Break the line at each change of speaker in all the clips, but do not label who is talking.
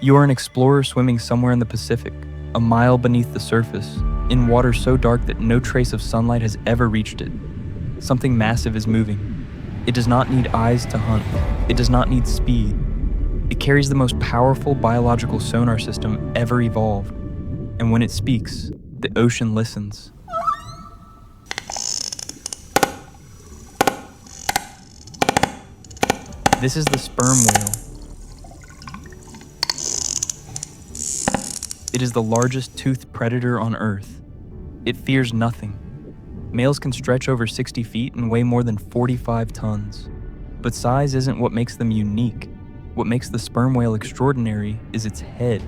You are an explorer swimming somewhere in the Pacific, a mile beneath the surface, in water so dark that no trace of sunlight has ever reached it. Something massive is moving. It does not need eyes to hunt. It does not need speed. It carries the most powerful biological sonar system ever evolved. And when it speaks, the ocean listens. This is the sperm whale. It is the largest toothed predator on Earth. It fears nothing. Males can stretch over 60 feet and weigh more than 45 tons. But size isn't what makes them unique. What makes the sperm whale extraordinary is its head.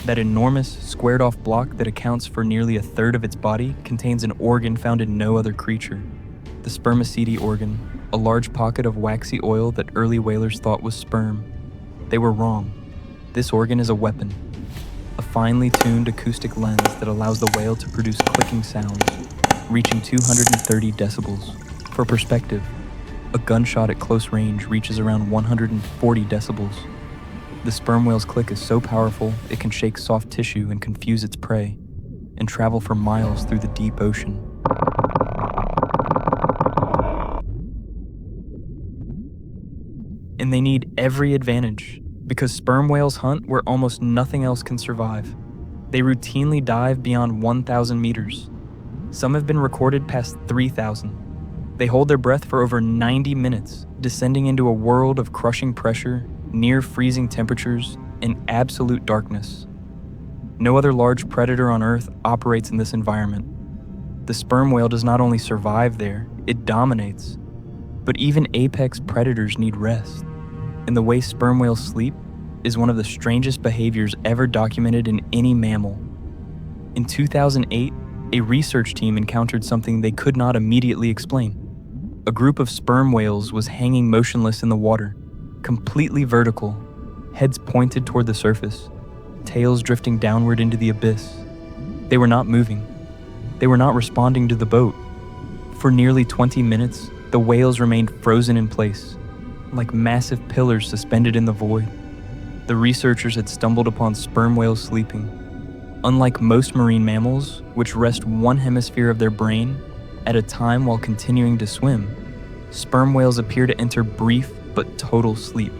That enormous, squared-off block that accounts for nearly a third of its body contains an organ found in no other creature. The spermaceti organ, a large pocket of waxy oil that early whalers thought was sperm. They were wrong. This organ is a weapon. A finely tuned acoustic lens that allows the whale to produce clicking sounds, reaching 230 decibels. For perspective, a gunshot at close range reaches around 140 decibels. The sperm whale's click is so powerful it can shake soft tissue and confuse its prey, and travel for miles through the deep ocean. And they need every advantage, because sperm whales hunt where almost nothing else can survive. They routinely dive beyond 1,000 meters. Some have been recorded past 3,000. They hold their breath for over 90 minutes, descending into a world of crushing pressure, near freezing temperatures, and absolute darkness. No other large predator on Earth operates in this environment. The sperm whale does not only survive there, it dominates. But even apex predators need rest. And the way sperm whales sleep is one of the strangest behaviors ever documented in any mammal. In 2008, a research team encountered something they could not immediately explain. A group of sperm whales was hanging motionless in the water, completely vertical, heads pointed toward the surface, tails drifting downward into the abyss. They were not moving. They were not responding to the boat. For nearly 20 minutes, the whales remained frozen in place, like massive pillars suspended in the void. The researchers had stumbled upon sperm whales sleeping. Unlike most marine mammals, which rest one hemisphere of their brain at a time while continuing to swim, sperm whales appear to enter brief but total sleep.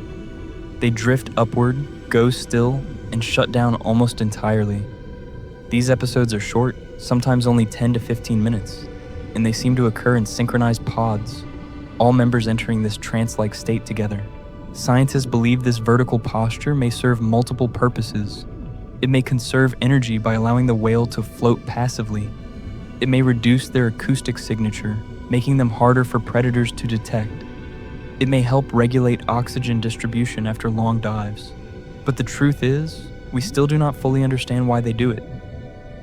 They drift upward, go still, and shut down almost entirely. These episodes are short, sometimes only 10 to 15 minutes, and they seem to occur in synchronized pods, all members entering this trance-like state together. Scientists believe this vertical posture may serve multiple purposes. It may conserve energy by allowing the whale to float passively. It may reduce their acoustic signature, making them harder for predators to detect. It may help regulate oxygen distribution after long dives. But the truth is, we still do not fully understand why they do it.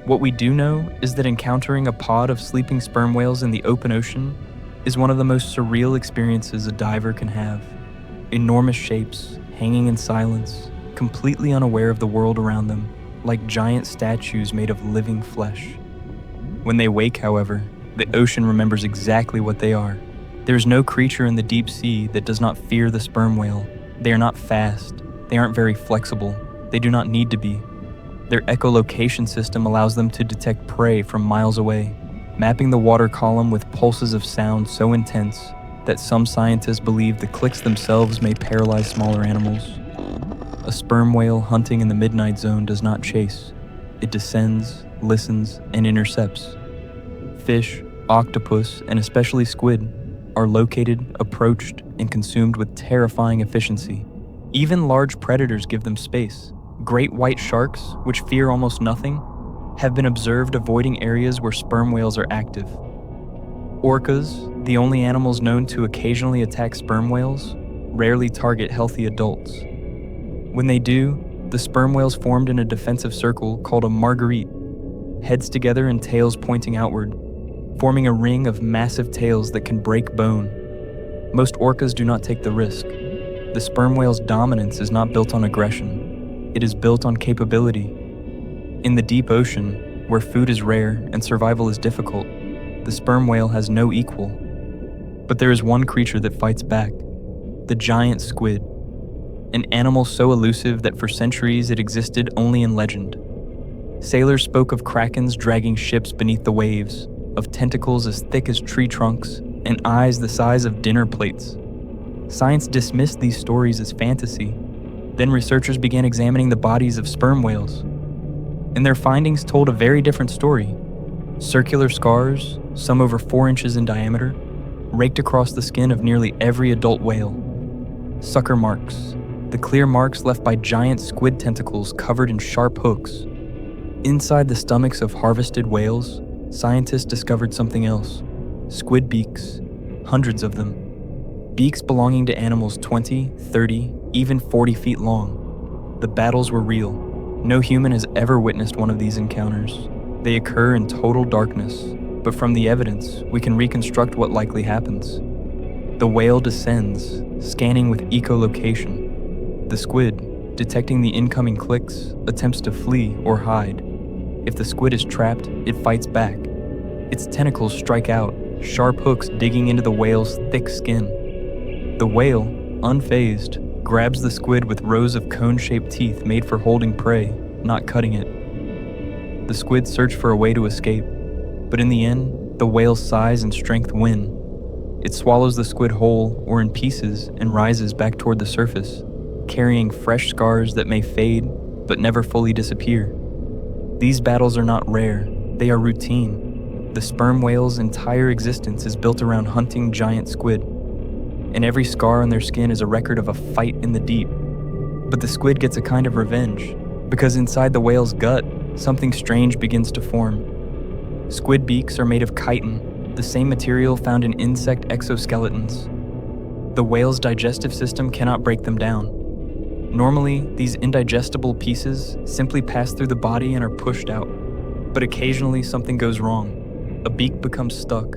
What we do know is that encountering a pod of sleeping sperm whales in the open ocean is one of the most surreal experiences a diver can have. Enormous shapes, hanging in silence, completely unaware of the world around them, like giant statues made of living flesh. When they wake, however, the ocean remembers exactly what they are. There is no creature in the deep sea that does not fear the sperm whale. They are not fast. They aren't very flexible. They do not need to be. Their echolocation system allows them to detect prey from miles away, mapping the water column with pulses of sound so intense that some scientists believe the clicks themselves may paralyze smaller animals. A sperm whale hunting in the midnight zone does not chase. It descends, listens, and intercepts. Fish, octopus, and especially squid are located, approached, and consumed with terrifying efficiency. Even large predators give them space. Great white sharks, which fear almost nothing, have been observed avoiding areas where sperm whales are active. Orcas, the only animals known to occasionally attack sperm whales, rarely target healthy adults. When they do, the sperm whales formed in a defensive circle called a marguerite, heads together and tails pointing outward, forming a ring of massive tails that can break bone. Most orcas do not take the risk. The sperm whale's dominance is not built on aggression. It is built on capability. In the deep ocean, where food is rare and survival is difficult, the sperm whale has no equal. But there is one creature that fights back, the giant squid. an animal so elusive that for centuries it existed only in legend. Sailors spoke of krakens dragging ships beneath the waves, of tentacles as thick as tree trunks, and eyes the size of dinner plates. Science dismissed these stories as fantasy. Then researchers began examining the bodies of sperm whales, and their findings told a very different story. Circular scars, some over 4 inches in diameter, raked across the skin of nearly every adult whale. Sucker marks, the clear marks left by giant squid tentacles covered in sharp hooks. Inside the stomachs of harvested whales, scientists discovered something else: squid beaks, hundreds of them. Beaks belonging to animals 20, 30, even 40 feet long. The battles were real. No human has ever witnessed one of these encounters. They occur in total darkness, but from the evidence, we can reconstruct what likely happens. The whale descends, scanning with echolocation. The squid, detecting the incoming clicks, attempts to flee or hide. If the squid is trapped, it fights back. Its tentacles strike out, sharp hooks digging into the whale's thick skin. The whale, unfazed, grabs the squid with rows of cone-shaped teeth made for holding prey, not cutting it. The squid search for a way to escape, but in the end, the whale's size and strength win. It swallows the squid whole or in pieces and rises back toward the surface, carrying fresh scars that may fade but never fully disappear. These battles are not rare, they are routine. The sperm whale's entire existence is built around hunting giant squid, and every scar on their skin is a record of a fight in the deep. But the squid gets a kind of revenge, because inside the whale's gut, something strange begins to form. Squid beaks are made of chitin, the same material found in insect exoskeletons. The whale's digestive system cannot break them down. Normally, these indigestible pieces simply pass through the body and are pushed out. But occasionally something goes wrong. A beak becomes stuck.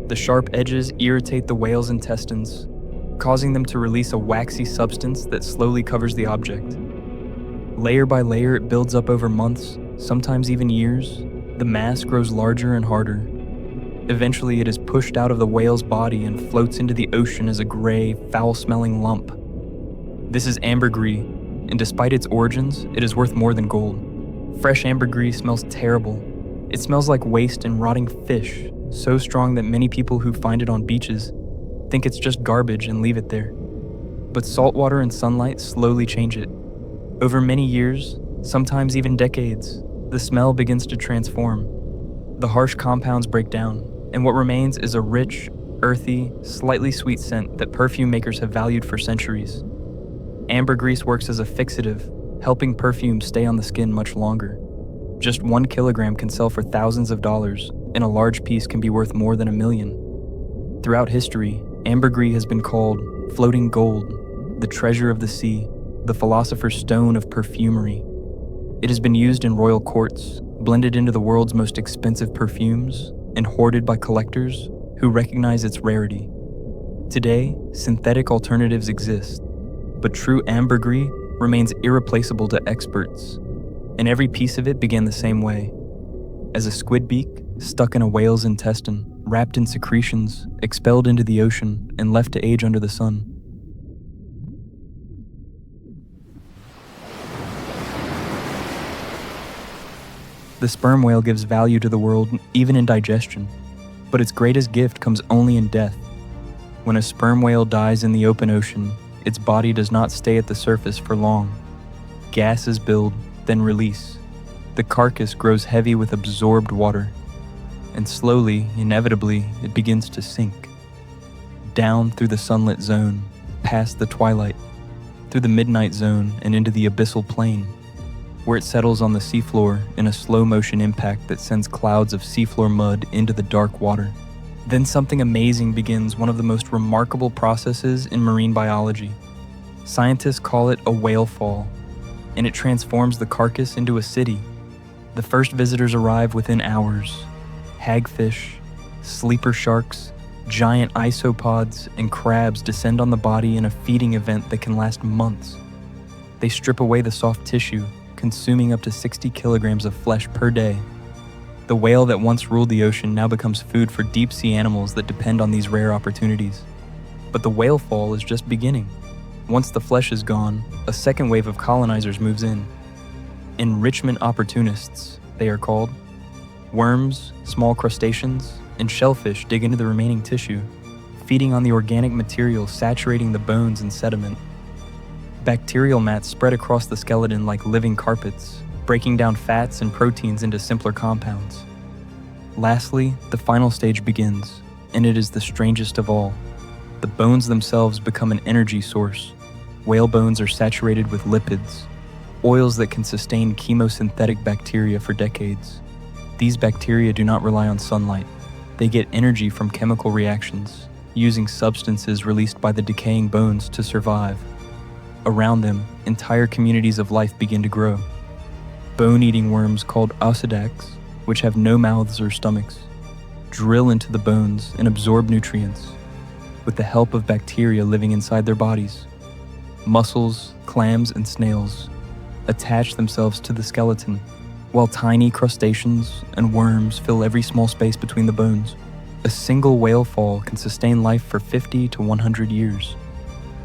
The sharp edges irritate the whale's intestines, causing them to release a waxy substance that slowly covers the object. Layer by layer, it builds up over months, sometimes even years. The mass grows larger and harder. Eventually, it is pushed out of the whale's body and floats into the ocean as a gray, foul-smelling lump. This is ambergris, and despite its origins, it is worth more than gold. Fresh ambergris smells terrible. It smells like waste and rotting fish, so strong that many people who find it on beaches think it's just garbage and leave it there. But saltwater and sunlight slowly change it. Over many years, sometimes even decades, the smell begins to transform. The harsh compounds break down, and what remains is a rich, earthy, slightly sweet scent that perfume makers have valued for centuries. Ambergris works as a fixative, helping perfume stay on the skin much longer. Just 1 kilogram can sell for thousands of dollars, and a large piece can be worth more than $1 million. Throughout history, ambergris has been called floating gold, the treasure of the sea, the philosopher's stone of perfumery. It has been used in royal courts, blended into the world's most expensive perfumes, and hoarded by collectors who recognize its rarity. Today, synthetic alternatives exist, but true ambergris remains irreplaceable to experts, and every piece of it began the same way. As a squid beak, stuck in a whale's intestine, wrapped in secretions, expelled into the ocean, and left to age under the sun. The sperm whale gives value to the world even in digestion, but its greatest gift comes only in death. When a sperm whale dies in the open ocean, its body does not stay at the surface for long. Gases build, then release. The carcass grows heavy with absorbed water, and slowly, inevitably, it begins to sink. Down through the sunlit zone, past the twilight, through the midnight zone and into the abyssal plain, where it settles on the seafloor in a slow-motion impact that sends clouds of seafloor mud into the dark water. Then something amazing begins, one of the most remarkable processes in marine biology. Scientists call it a whale fall, and it transforms the carcass into a city. The first visitors arrive within hours. Hagfish, sleeper sharks, giant isopods, and crabs descend on the body in a feeding event that can last months. They strip away the soft tissue, consuming up to 60 kilograms of flesh per day. The whale that once ruled the ocean now becomes food for deep-sea animals that depend on these rare opportunities. But the whale fall is just beginning. Once the flesh is gone, a second wave of colonizers moves in. Enrichment opportunists, they are called. Worms, small crustaceans, and shellfish dig into the remaining tissue, feeding on the organic material saturating the bones and sediment. Bacterial mats spread across the skeleton like living carpets, breaking down fats and proteins into simpler compounds. Lastly, the final stage begins, and it is the strangest of all. The bones themselves become an energy source. Whale bones are saturated with lipids, oils that can sustain chemosynthetic bacteria for decades. These bacteria do not rely on sunlight. They get energy from chemical reactions, using substances released by the decaying bones to survive. Around them, entire communities of life begin to grow. Bone-eating worms called ossidacs, which have no mouths or stomachs, drill into the bones and absorb nutrients, with the help of bacteria living inside their bodies. Mussels, clams, and snails attach themselves to the skeleton, while tiny crustaceans and worms fill every small space between the bones. A single whale fall can sustain life for 50 to 100 years,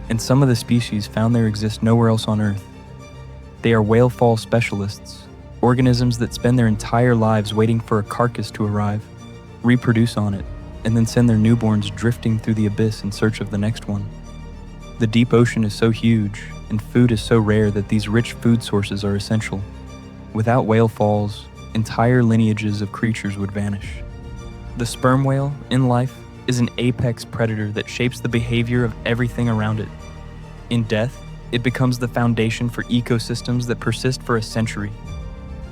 and some of the species found there exist nowhere else on Earth. They are whale fall specialists, organisms that spend their entire lives waiting for a carcass to arrive, reproduce on it, and then send their newborns drifting through the abyss in search of the next one. The deep ocean is so huge, and food is so rare that these rich food sources are essential. Without whale falls, entire lineages of creatures would vanish. The sperm whale, in life, is an apex predator that shapes the behavior of everything around it. In death, it becomes the foundation for ecosystems that persist for a century.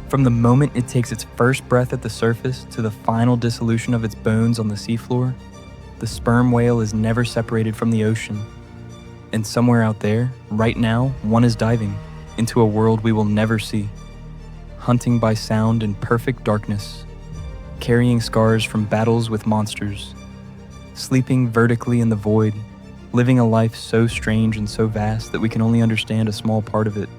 From the moment it takes its first breath at the surface to the final dissolution of its bones on the seafloor, the sperm whale is never separated from the ocean. And somewhere out there, right now, one is diving into a world we will never see, hunting by sound in perfect darkness, carrying scars from battles with monsters, sleeping vertically in the void, living a life so strange and so vast that we can only understand a small part of it.